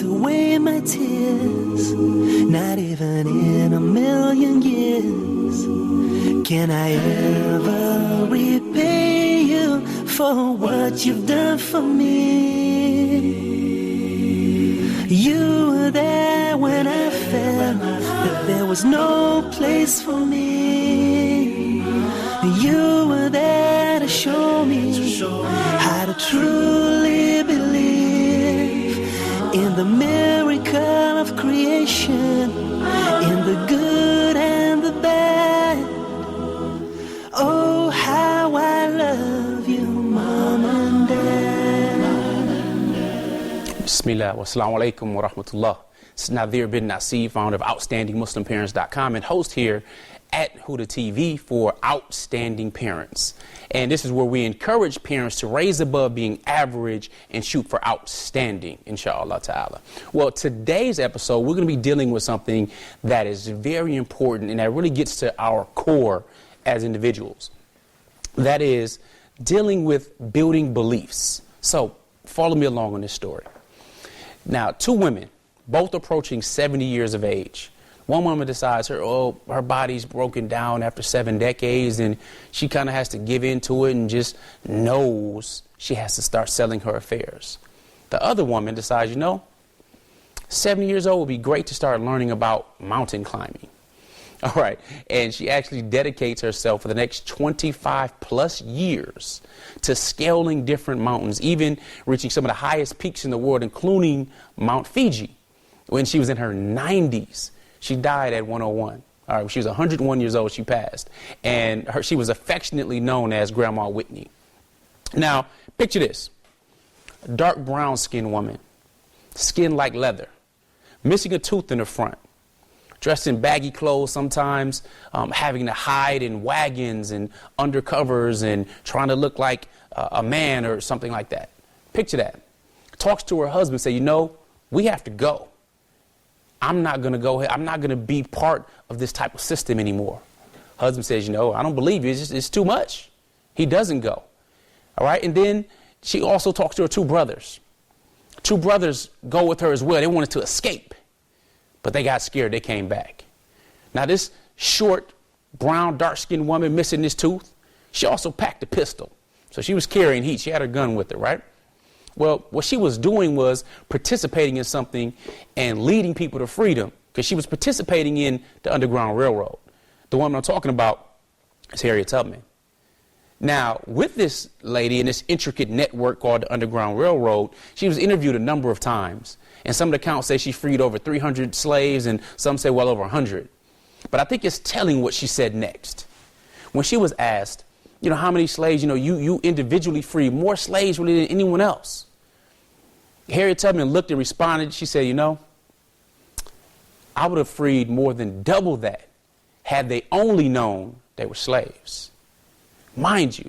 away my tears. Not even in a million years can I ever repay you for what you've done for me. You were there when I felt that there was no place for me. You were there to show me how to truly believe in the miracle of creation, in the good and the bad. Oh, how I love you, Mom and Dad. Bismillah, wa salaamu alaikum wa rahmatullah. This is Nazir bin Nasir, founder of OutstandingMuslimParents.com and host here at Huda TV for Outstanding Parents. And this is where we encourage parents to raise above being average and shoot for outstanding, inshallah ta'ala. Well, today's episode, we're going to be dealing with something that is very important and that really gets to our core as individuals. That is dealing with building beliefs. So follow me along on this story. Now, two women, both approaching 70 years of age. One woman decides her body's broken down after 7 decades and she kind of has to give into it and just knows she has to start selling her affairs. The other woman decides, 70 years old would be great to start learning about mountain climbing. All right. And she actually dedicates herself for the next 25 plus years to scaling different mountains, even reaching some of the highest peaks in the world, including Mount Fiji. When she was in her 90s, she died at 101. All right, she was 101 years old, she passed. And she was affectionately known as Grandma Whitney. Now, picture this. A dark brown skinned woman, skin like leather, missing a tooth in the front, dressed in baggy clothes sometimes, having to hide in wagons and undercovers and trying to look like a man or something like that. Picture that. Talks to her husband, say, we have to go. I'm not going to go ahead. I'm not going to be part of this type of system anymore. Husband says, I don't believe you. It's too much. He doesn't go. All right. And then she also talks to her two brothers. Two brothers go with her as well. They wanted to escape, but they got scared. They came back. Now, this short, brown, dark-skinned woman missing this tooth, she also packed a pistol. So she was carrying heat. She had her gun with her, right? Well, what she was doing was participating in something and leading people to freedom, because she was participating in the Underground Railroad. The woman I'm talking about is Harriet Tubman. Now, with this lady in this intricate network called the Underground Railroad, she was interviewed a number of times. And some of the accounts say she freed over 300 slaves, and some say well over 100. But I think it's telling what she said next. When she was asked, how many slaves, you individually freed more slaves really than anyone else. Harriet Tubman looked and responded. She said, I would have freed more than double that had they only known they were slaves. Mind you,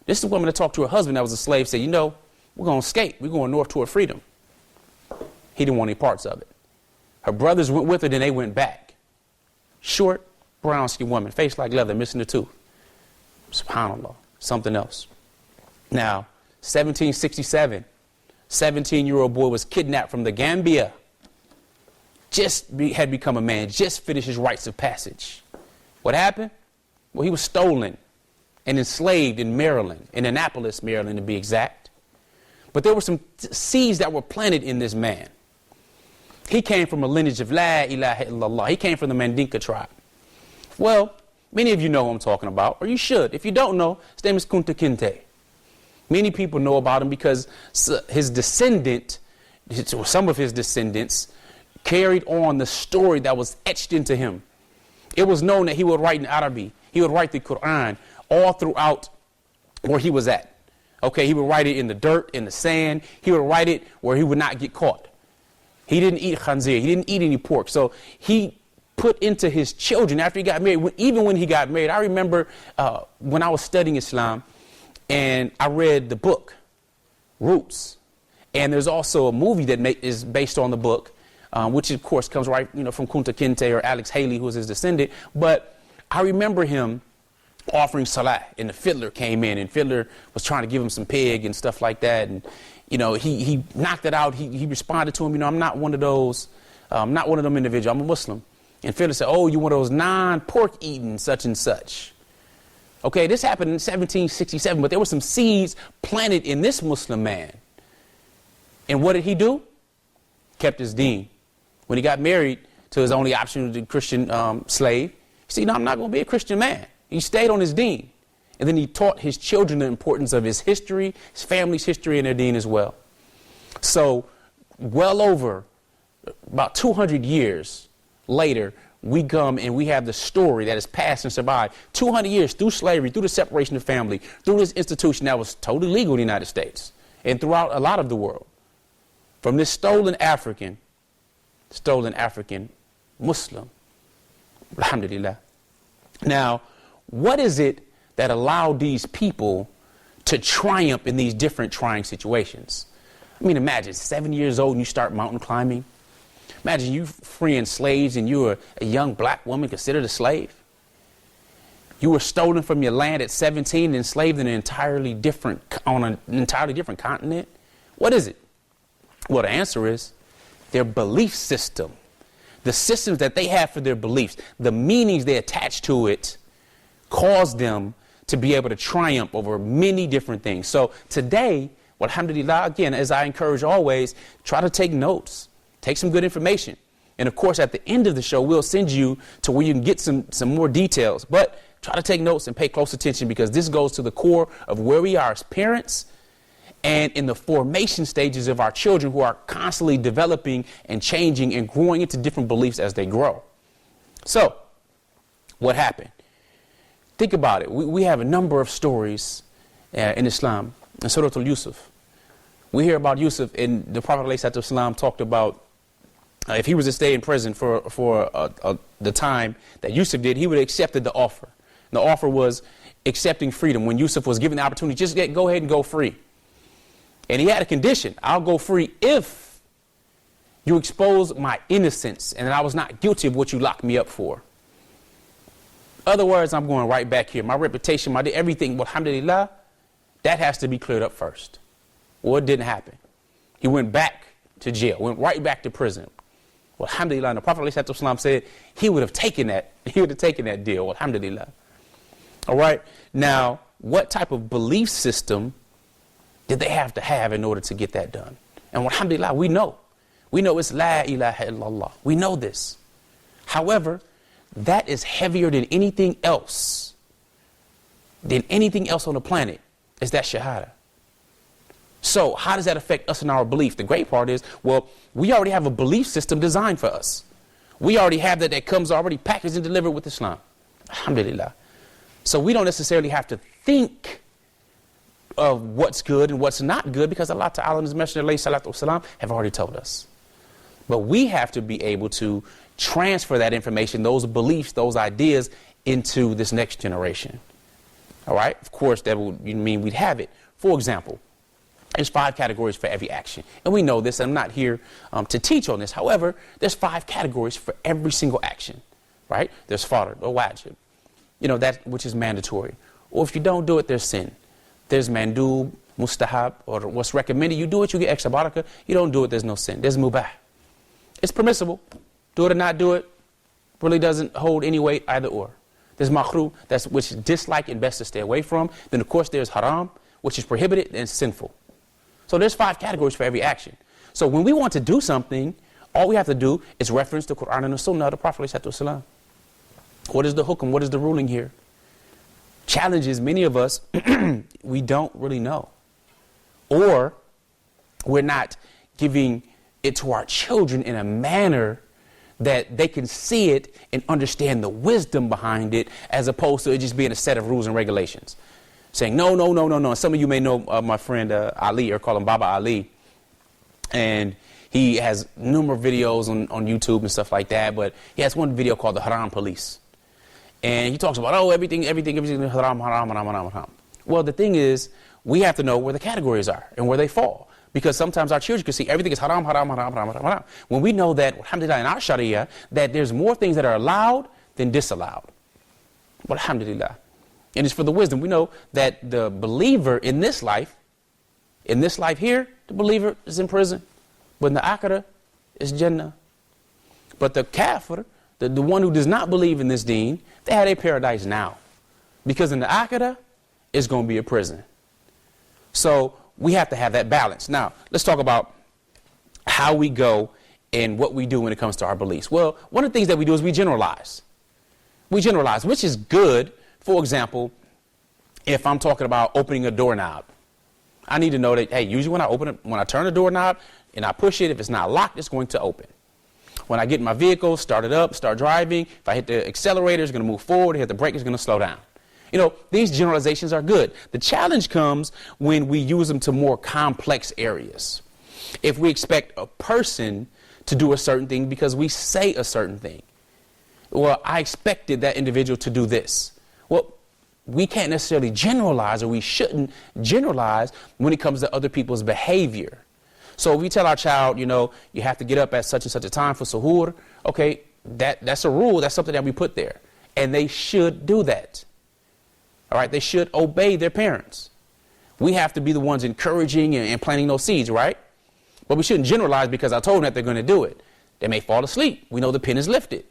this is a woman that talked to her husband that was a slave, said, we're going to escape. We're going north toward freedom. He didn't want any parts of it. Her brothers went with her, then they went back. Short, brown-skinned woman, face like leather, missing a tooth. SubhanAllah, something else. Now, 1767, 17-year-old boy was kidnapped from the Gambia. Had become a man, just finished his rites of passage. What happened? Well, he was stolen and enslaved in Maryland, in Annapolis, Maryland to be exact. But there were some seeds that were planted in this man. He came from a lineage of La ilaha illallah. He came from the Mandinka tribe. Well, many of you know who I'm talking about, or you should. If you don't know, his name is Kunta Kinte. Many people know about him because his descendant, some of his descendants, carried on the story that was etched into him. It was known that he would write in Arabic. He would write the Quran all throughout where he was at. Okay, he would write it in the dirt, in the sand. He would write it where he would not get caught. He didn't eat khanzir. He didn't eat any pork. So he put into his children after he got married, even when he got married. I remember when I was studying Islam and I read the book, Roots. And there's also a movie that is based on the book, which of course comes right, from Kunta Kinte or Alex Haley, who was his descendant. But I remember him offering salah, and the fiddler came in, and fiddler was trying to give him some pig and stuff like that. And, he knocked it out. He responded to him, I'm not one of those, not one of them individuals. I'm a Muslim. And Philip said, oh, you're one of those non-pork eating such and such. Okay, this happened in 1767, but there were some seeds planted in this Muslim man. And what did he do? Kept his deen. When he got married to his only option, the Christian slave, he said, no, I'm not going to be a Christian man. He stayed on his deen. And then he taught his children the importance of his history, his family's history, and their deen as well. So well over about 200 years later, we come and we have the story that has passed and survived 200 years through slavery, through the separation of family, through this institution that was totally legal in the United States and throughout a lot of the world. From this stolen African Muslim. Alhamdulillah. Now, what is it that allowed these people to triumph in these different trying situations? I mean, imagine 7 years old and you start mountain climbing. Imagine you freeing slaves and you were a young black woman considered a slave. You were stolen from your land at 17 and enslaved on an entirely different continent. What is it? Well, the answer is their belief system. The systems that they have for their beliefs, the meanings they attach to it, caused them to be able to triumph over many different things. So today, alhamdulillah, again, as I encourage always, try to take notes. Take some good information. And of course, at the end of the show, we'll send you to where you can get some more details. But try to take notes and pay close attention, because this goes to the core of where we are as parents and in the formation stages of our children, who are constantly developing and changing and growing into different beliefs as they grow. So what happened? Think about it. We have a number of stories in Islam. In Surah Al-Yusuf, we hear about Yusuf, and the Prophet ﷺ talked about if he was to stay in prison for the time that Yusuf did, he would have accepted the offer. And the offer was accepting freedom. When Yusuf was given the opportunity, just go ahead and go free. And he had a condition: I'll go free if you expose my innocence and that I was not guilty of what you locked me up for. Other words, I'm going right back here. My reputation, my everything, alhamdulillah, that has to be cleared up first. Well, it didn't happen. He went back to jail, went right back to prison. Well, alhamdulillah, and the Prophet ﷺ said he would have taken that deal. Well, alhamdulillah. All right. Now, what type of belief system did they have to have in order to get that done? And alhamdulillah, we know it's la ilaha illallah. We know this. However, that is heavier than anything else on the planet, is that shahada. So how does that affect us in our belief? The great part is, well, we already have a belief system designed for us. We already have that comes already packaged and delivered with Islam. Alhamdulillah. So we don't necessarily have to think of what's good and what's not good, because Allah Ta'ala and His Messenger alayhi salatu wasalam have already told us. But we have to be able to transfer that information, those beliefs, those ideas, into this next generation. All right? Of course, that would mean we'd have it. For example, there's 5 categories for every action. And we know this, and I'm not here to teach on this. However, there's 5 categories for every single action, right? There's fard, or wajib, that which is mandatory. Or if you don't do it, there's sin. There's mandub, mustahab, or what's recommended. You do it, you get extra barakah. You don't do it, there's no sin. There's mubah. It's permissible. Do it or not do it really doesn't hold any weight either or. There's makruh, which is disliked and best to stay away from. Then, of course, there's haram, which is prohibited and sinful. So there's 5 categories for every action. So when we want to do something, all we have to do is reference the Quran and the Sunnah of the Prophet ﷺ. What is the hukm? What is the ruling here? Challenges many of us, we don't really know. Or we're not giving it to our children in a manner that they can see it and understand the wisdom behind it, as opposed to it just being a set of rules and regulations. Saying, no. And some of you may know my friend Ali, or call him Baba Ali. And he has numerous videos on YouTube and stuff like that. But he has one video called The Haram Police. And he talks about, everything is haram. Well, the thing is, we have to know where the categories are and where they fall. Because sometimes our children can see everything is haram. When we know that, alhamdulillah, in our sharia, that there's more things that are allowed than disallowed. Alhamdulillah. And it's for the wisdom. We know that the believer in this life In this life here, the believer is in prison. But in the akhirah, it's Jannah. But the kafir, the one who does not believe in this deen, they have a paradise now. Because in the akhirah, it's going to be a prison. So we have to have that balance. Now, let's talk about how we go and what we do when it comes to our beliefs. Well, one of the things that we do is we generalize. We generalize, which is good. For example, if I'm talking about opening a doorknob, I need to know that, hey, usually when I turn the doorknob and I push it, if it's not locked, it's going to open. When I get in my vehicle, start it up, start driving, if I hit the accelerator, it's going to move forward, hit the brake, it's going to slow down. You know, these generalizations are good. The challenge comes when we use them to more complex areas. If we expect a person to do a certain thing because we say a certain thing. Well, I expected that individual to do this. Well, we can't necessarily generalize, or we shouldn't generalize when it comes to other people's behavior. So if we tell our child, you know, you have to get up at such and such a time for suhoor, okay, that's a rule. That's something that we put there. And they should do that. All right, they should obey their parents. We have to be the ones encouraging and planting those seeds, right? But we shouldn't generalize because I told them that they're going to do it. They may fall asleep. We know the pin is lifted,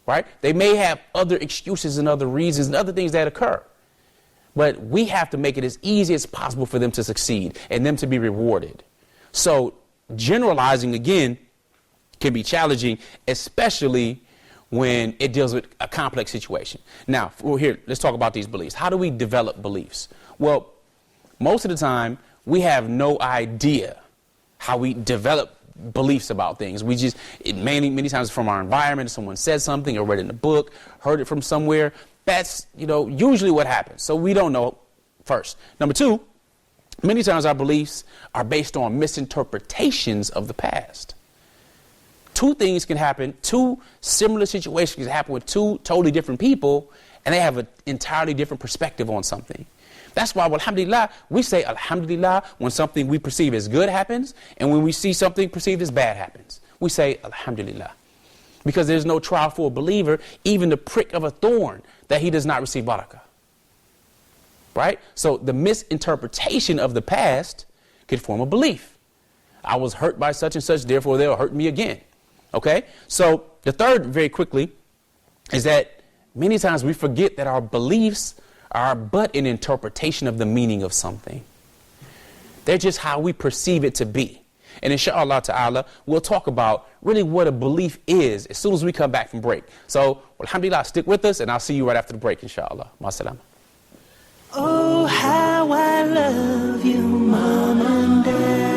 right? They may have other excuses and other reasons and other things that occur. But we have to make it as easy as possible for them to succeed and them to be rewarded. So generalizing, again, can be challenging, especially when it deals with a complex situation. Now, here, let's talk about these beliefs. How do we develop beliefs? Well, most of the time, we have no idea how we develop beliefs about things. We just, many times from our environment, someone said something or read it in a book, heard it from somewhere. That's, usually what happens. So we don't know first. Number two, many times our beliefs are based on misinterpretations of the past. Two things can happen, two similar situations can happen with two totally different people, and they have an entirely different perspective on something. That's why, alhamdulillah, we say alhamdulillah when something we perceive as good happens, and when we see something perceived as bad happens. We say alhamdulillah. Because there's no trial for a believer, even the prick of a thorn, that he does not receive barakah. Right? So the misinterpretation of the past could form a belief. I was hurt by such and such, therefore they'll hurt me again. Okay? So the third, very quickly, is that many times we forget that our beliefs are but an interpretation of the meaning of something. They're just how we perceive it to be. And inshallah ta'ala, we'll talk about really what a belief is as soon as we come back from break. So, alhamdulillah, stick with us, and I'll see you right after the break, inshallah. Ma'as-salama. Oh, how I love you, Mom and Dad.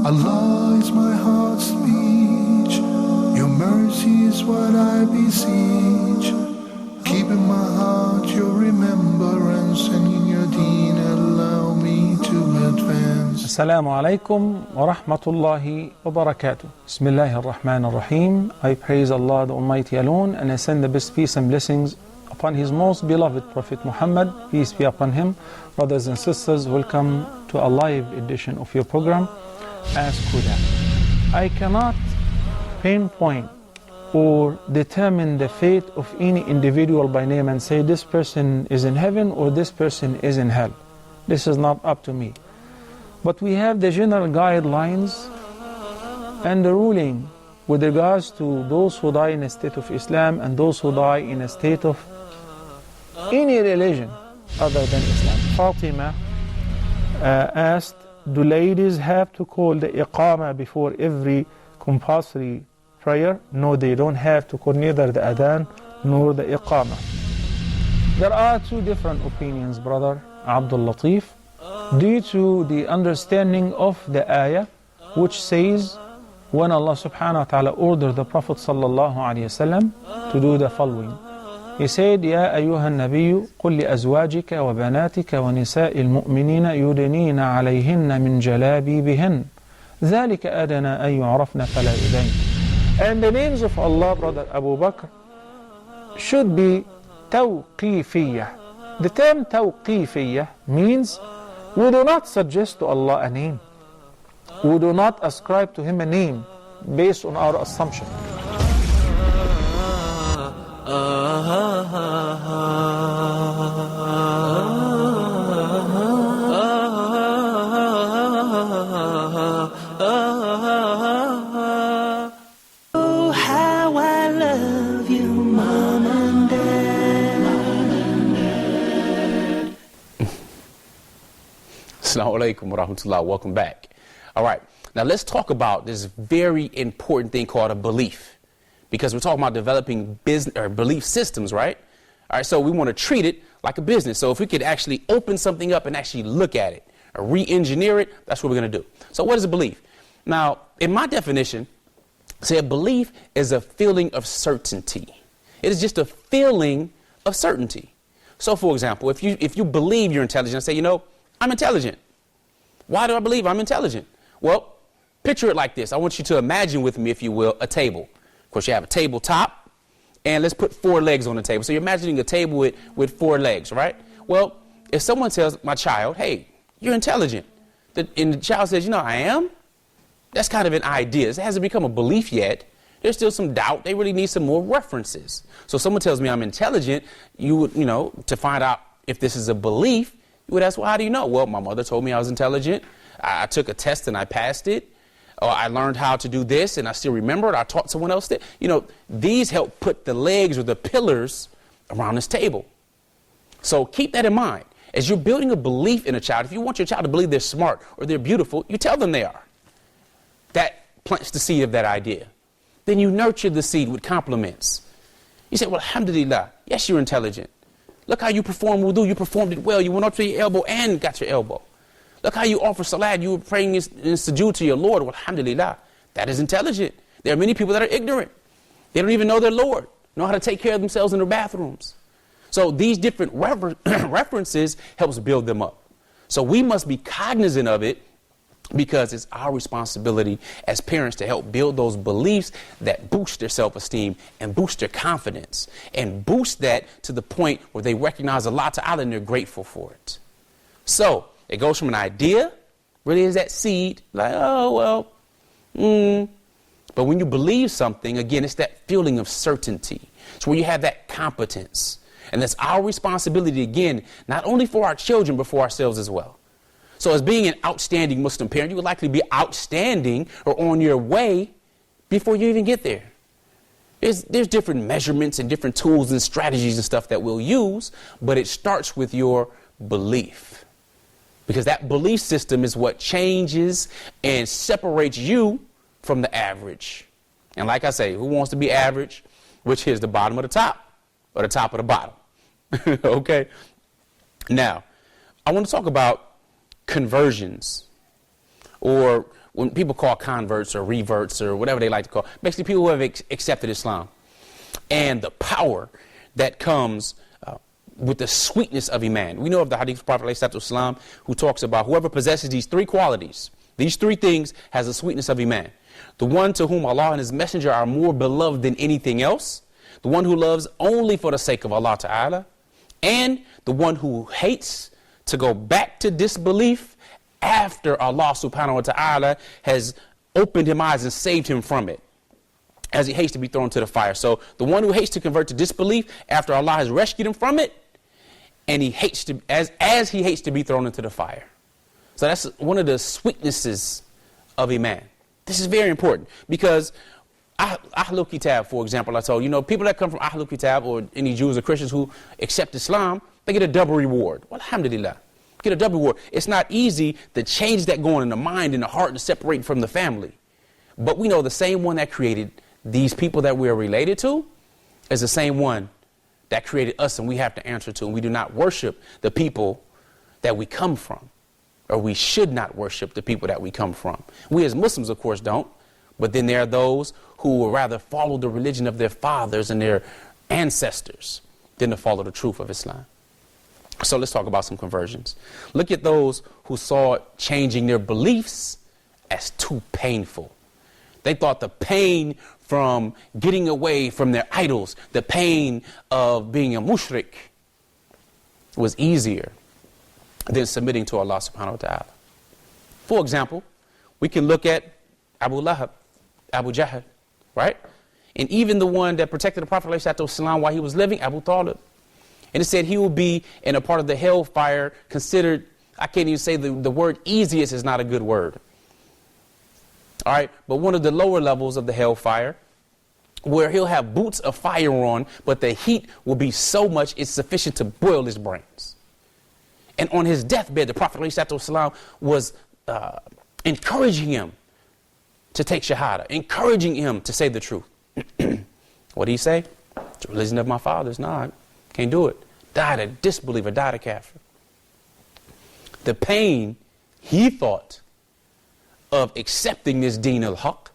Allah is my heart's speech. Your mercy is what I beseech. Keep in my heart your remembrance, and in your deen allow me to advance. Assalamu alaikum wa rahmatullahi wa barakatuh. Bismillahir Rahmanir Rahim. I praise Allah the Almighty alone, and I send the best peace and blessings upon His most beloved Prophet Muhammad, peace be upon him. Brothers and sisters, welcome to a live edition of your program, Ask Huda. I cannot pinpoint or determine the fate of any individual by name and say this person is in heaven or this person is in hell. This is not up to me. But we have the general guidelines and the ruling with regards to those who die in a state of Islam and those who die in a state of any religion other than Islam. Fatima asked, do ladies have to call the iqamah before every compulsory prayer? No, they don't have to call neither the adhan nor the iqamah. There are two different opinions, brother Abdul Latif, due to the understanding of the ayah, which says when Allah subhanahu wa ta'ala ordered the Prophet sallallahu alayhi wasallam to do the following. He said, يا أيها النبي قل لأزواجك وبناتك ونساء المؤمنين يدنين عليهن من جلابيبهن ذلك أدنى أن يعرفن فلا يؤذين. And the names of Allah, brother Abu Bakr, should be توقيفية. The term توقيفية means we do not suggest to Allah a name. We do not ascribe to Him a name based on our assumption. Assalamu alaikum wa rahmatullah. Welcome back. All right. Now let's talk about this very important thing called a belief, because we're talking about developing business or belief systems, right? All right. So we want to treat it like a business. So if we could actually open something up and actually look at it or re-engineer it, that's what we're going to do. So what is a belief? Now, in my definition, say a belief is a feeling of certainty. It is just a feeling of certainty. So, for example, if you believe you're intelligent, say, you know, I'm intelligent. Why do I believe I'm intelligent? Well, picture it like this. I want you to imagine with me, if you will, a table. Of course, you have a tabletop, and let's put 4 legs on the table. So you're imagining a table with 4 legs, right? Well, if someone tells my child, hey, you're intelligent, and the child says, you know, I am, that's kind of an idea. It hasn't become a belief yet. There's still some doubt. They really need some more references. So someone tells me I'm intelligent, you would, you know, to find out if this is a belief, you would ask, well, how do you know? Well, my mother told me I was intelligent. I took a test and I passed it. Or I learned how to do this and I still remember it. I taught someone else that. You know, these help put the legs or the pillars around this table. So keep that in mind. As you're building a belief in a child, if you want your child to believe they're smart or they're beautiful, you tell them they are. That plants the seed of that idea. Then you nurture the seed with compliments. You say, well, alhamdulillah, yes, you're intelligent. Look how you performed wudu. You performed it well. You went up to your elbow and got your elbow. Look how you offer salat. You were praying in sujood to your Lord. Well, alhamdulillah, that is intelligent. There are many people that are ignorant. They don't even know their Lord, know how to take care of themselves in their bathrooms. So these different references helps build them up. So we must be cognizant of it, because it's our responsibility as parents to help build those beliefs that boost their self-esteem and boost their confidence and boost that to the point where they recognize Allah Ta'ala and they're grateful for it. So it goes from an idea, really is that seed, like, oh, well, But when you believe something, again, it's that feeling of certainty. It's where you have that competence. And that's our responsibility, again, not only for our children, but for ourselves as well. So as being an outstanding Muslim parent, you would likely be outstanding or on your way before you even get there. There's different measurements and different tools and strategies and stuff that we'll use, but it starts with your belief. Because that belief system is what changes and separates you from the average. And like I say, who wants to be average? Which is the bottom of the top or the top of the bottom. Okay? Now, I want to talk about conversions, or when people call converts or reverts or whatever they like to call, basically people who have accepted Islam, and the power that comes with the sweetness of Iman. We know of the hadith of Prophet ﷺ, who talks about whoever possesses these 3 qualities, these 3 things, has the sweetness of Iman. The one to whom Allah and His Messenger are more beloved than anything else, the one who loves only for the sake of Allah Ta'ala, and the one who hates to go back to disbelief after Allah subhanahu wa ta'ala has opened his eyes and saved him from it, as he hates to be thrown to the fire. So the one who hates to convert to disbelief after Allah has rescued him from it, and he hates to, as he hates to be thrown into the fire. So that's one of the sweetnesses of Iman. This is very important, because Ahlul Kitab, for example, I told you, people that come from Ahlul Kitab or any Jews or Christians who accept Islam, they get a double reward. Well, alhamdulillah, get a double reward. It's not easy to change that going in the mind and the heart and separate from the family. But we know the same one that created these people that we are related to is the same one that created us, and we have to answer to. And we do not worship the people that we come from, or we should not worship the people that we come from. We as Muslims, of course, don't. But then there are those who will rather follow the religion of their fathers and their ancestors than to follow the truth of Islam. So let's talk about some conversions. Look at those who saw changing their beliefs as too painful. They thought the pain from getting away from their idols, the pain of being a mushrik, was easier than submitting to Allah subhanahu wa ta'ala. For example, we can look at Abu Lahab, Abu Jahl, right? And even the one that protected the Prophet ﷺ while he was living, Abu Talib. And it said he will be in a part of the hellfire considered, I can't even say the word easiest is not a good word. All right, but one of the lower levels of the hellfire, where he'll have boots of fire on, but the heat will be so much it's sufficient to boil his brains. And on his deathbed, the Prophet ﷺ was encouraging him to take shahada, encouraging him to say the truth. What did he say? It's the religion of my fathers. No, I can't do it. Died a disbeliever, died a kafir. The pain he thought of accepting this deen al-haq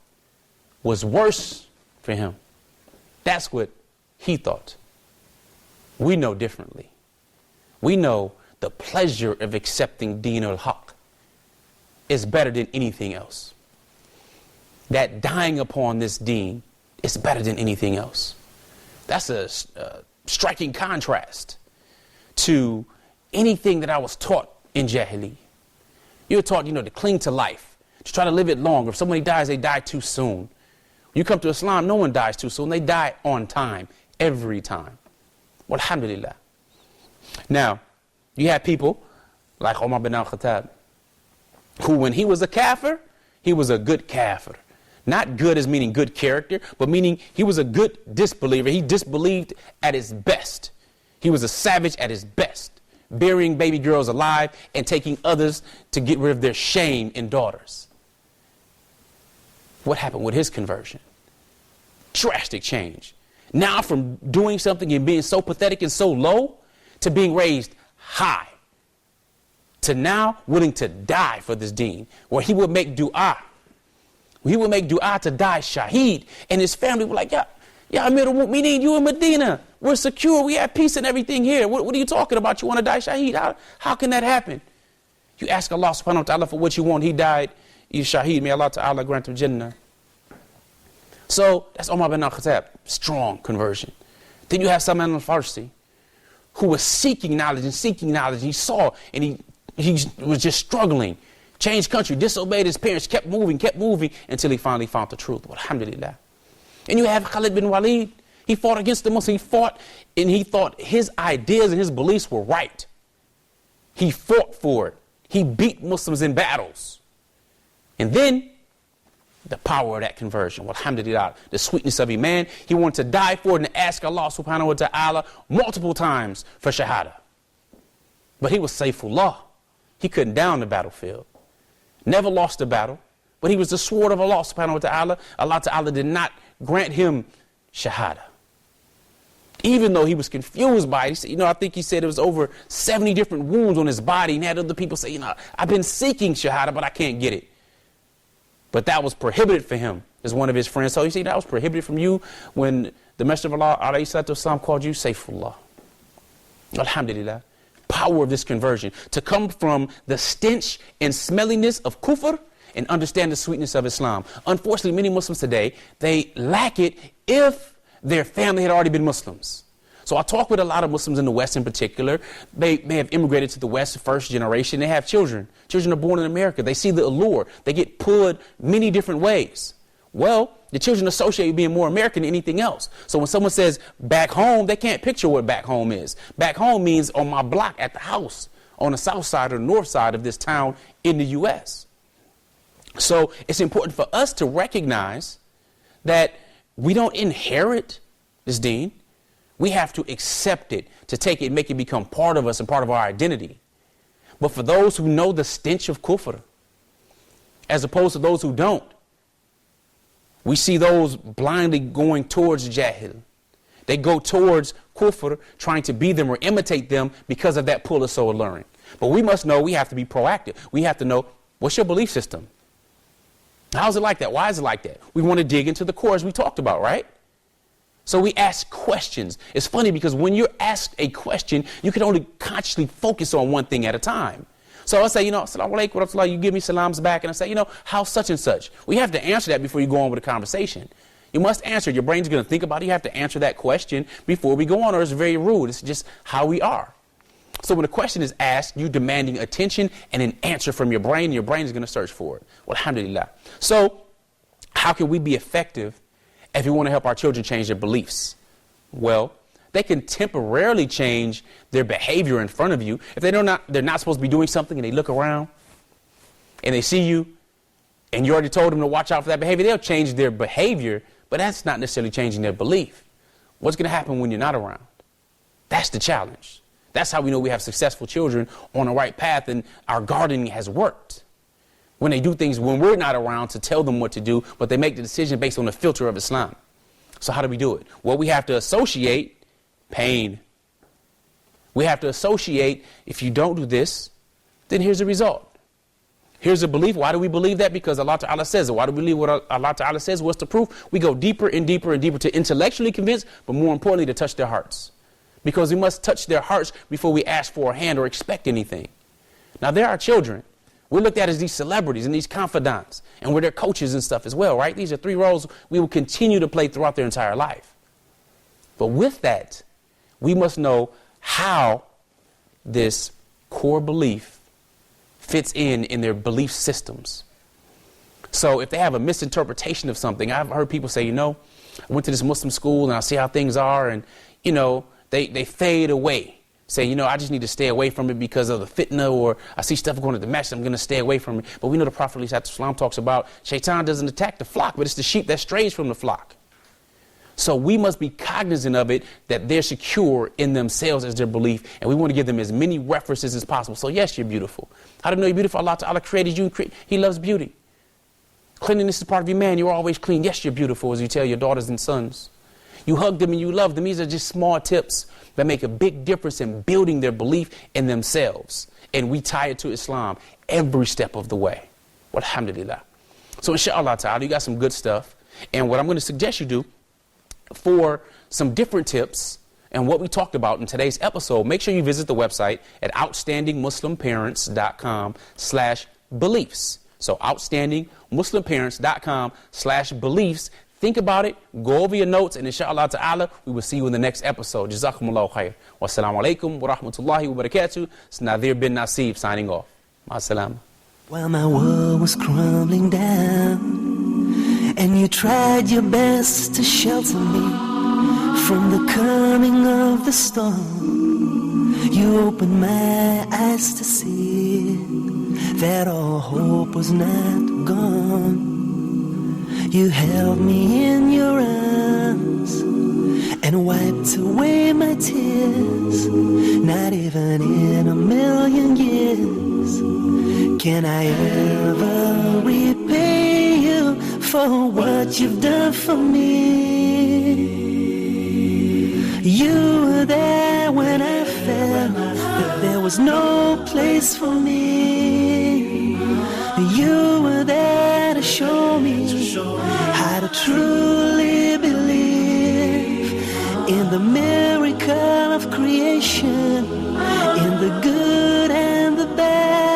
was worse for him. That's what he thought. We know differently. We know the pleasure of accepting deen al-haq is better than anything else. That dying upon this deen is better than anything else. That's a striking contrast to anything that I was taught in Jahiliyyah. You were taught, to cling to life, to try to live it longer. If somebody dies, they die too soon. When you come to Islam, no one dies too soon. They die on time, every time. Well, alhamdulillah. Now, you have people like Umar bin al-Khattab, who when he was a kafir, he was a good kafir. Not good as meaning good character, but meaning he was a good disbeliever. He disbelieved at his best. He was a savage at his best, burying baby girls alive and taking others to get rid of their shame in daughters. What happened with his conversion? Drastic change. Now from doing something and being so pathetic and so low to being raised high, to now willing to die for this deen, where he would make dua. He would make dua to die shaheed, and his family were like, yeah, Amir al-Mu'mineen, you in Medina. We're secure. We have peace and everything here. What are you talking about? You want to die shaheed? How can that happen? You ask Allah subhanahu wa ta'ala for what you want. He died. He's shaheed. May Allah ta'ala grant him Jannah. So that's Umar bin al-Khattab. Strong conversion. Then you have Salman al-Farsi, who was seeking knowledge and seeking knowledge. He saw and he was just struggling. Changed country, disobeyed his parents, kept moving until he finally found the truth. Alhamdulillah. And you have Khalid bin Walid. He fought against the Muslims. He fought and he thought his ideas and his beliefs were right. He fought for it. He beat Muslims in battles. And then the power of that conversion. Alhamdulillah. The sweetness of Iman. He wanted to die for it and ask Allah subhanahu wa ta'ala multiple times for shahada. But he was Saifullah. He couldn't down the battlefield. Never lost a battle, but he was the sword of Allah subhanahu wa ta'ala. Allah ta'ala did not grant him shahada. Even though he was confused by it. He said, I think he said it was over 70 different wounds on his body, and had other people say, I've been seeking shahada, but I can't get it. But that was prohibited for him, as one of his friends. So he said, that was prohibited from you when the Messenger of Allah alayhi salatu wasalam called you Saifullah. Alhamdulillah. Power of this conversion, to come from the stench and smelliness of kufr and understand the sweetness of Islam. Unfortunately, many Muslims today, they lack it if their family had already been Muslims. So I talk with a lot of Muslims in the West in particular. They have immigrated to the West, first generation. They have children. Children are born in America. They see the allure. They get pulled many different ways. Well, the children associate with being more American than anything else. So when someone says back home, they can't picture what back home is. Back home means on my block at the house, on the south side or north side of this town in the U.S. So it's important for us to recognize that we don't inherit this deen. We have to accept it, to take it and make it become part of us and part of our identity. But for those who know the stench of kufr, as opposed to those who don't, we see those blindly going towards jahil. They go towards kufr, trying to be them or imitate them because of that pull is so alluring. But we must know we have to be proactive. We have to know, what's your belief system? How's it like that? Why is it like that? We want to dig into the core as we talked about, right? So we ask questions. It's funny because when you're asked a question, you can only consciously focus on one thing at a time. So I say, Assalamu alaikum wa rahmatullah, you give me salams back, and I say, how such and such? Well, you have to answer that before you go on with a conversation. You must answer. Your brain's going to think about it. You have to answer that question before we go on, or it's very rude. It's just how we are. So when a question is asked, you're demanding attention and an answer from your brain. Your brain is going to search for it. Well, alhamdulillah. So how can we be effective if we want to help our children change their beliefs? Well, they can temporarily change their behavior in front of you. If they're not supposed to be doing something and they look around and they see you and you already told them to watch out for that behavior, they'll change their behavior, but that's not necessarily changing their belief. What's going to happen when you're not around? That's the challenge. That's how we know we have successful children on the right path and our gardening has worked. When they do things when we're not around to tell them what to do, but they make the decision based on the filter of Islam. So how do we do it? Well, we have to associate pain. We have to associate, if you don't do this, then here's the result. Here's a belief. Why do we believe that? Because Allah Ta'ala says it. Why do we believe what Allah Ta'ala says? What's the proof? We go deeper and deeper and deeper to intellectually convince, but more importantly, to touch their hearts. Because we must touch their hearts before we ask for a hand or expect anything. Now, there are children. We're looked at as these celebrities and these confidants, and we're their coaches and stuff as well, right? These are 3 roles we will continue to play throughout their entire life. But with that, we must know how this core belief fits in their belief systems. So if they have a misinterpretation of something, I've heard people say, I went to this Muslim school and I see how things are, and, they fade away. Say, I just need to stay away from it because of the fitna, or I see stuff going to the masjid, I'm going to stay away from it. But we know the Prophet ﷺ talks about Shaitan doesn't attack the flock, but it's the sheep that strays from the flock. So we must be cognizant of it, that they're secure in themselves as their belief, and we want to give them as many references as possible. So yes, you're beautiful. How do you know you're beautiful? Allah Ta'ala created you, and He loves beauty. Cleanliness is part of your man. You're always clean. Yes, you're beautiful, as you tell your daughters and sons. You hug them and you love them. These are just small tips that make a big difference in building their belief in themselves. And we tie it to Islam every step of the way. Alhamdulillah. So inshallah ta'ala, you got some good stuff. And what I'm going to suggest you do for some different tips and what we talked about in today's episode, make sure you visit the website at outstandingmuslimparents.com/beliefs. So outstandingmuslimparents.com/beliefs. Think about it, go over your notes, and inshallah ta'ala, we will see you in the next episode. Jazakumullahu khair. Wassalamu alaikum wa rahmatullahi wa barakatuh. It's Nazir bin Nasib signing off. Ma'asalam. While my world was crumbling down, and you tried your best to shelter me from the coming of the storm, you opened my eyes to see that all hope was not gone. You held me in your arms and wiped away my tears. Not even in a million years can I ever repay you for what you've done for me. You were there when I felt that there was no place for me. You were there to show me how to truly believe in the miracle of creation, in the good and the bad.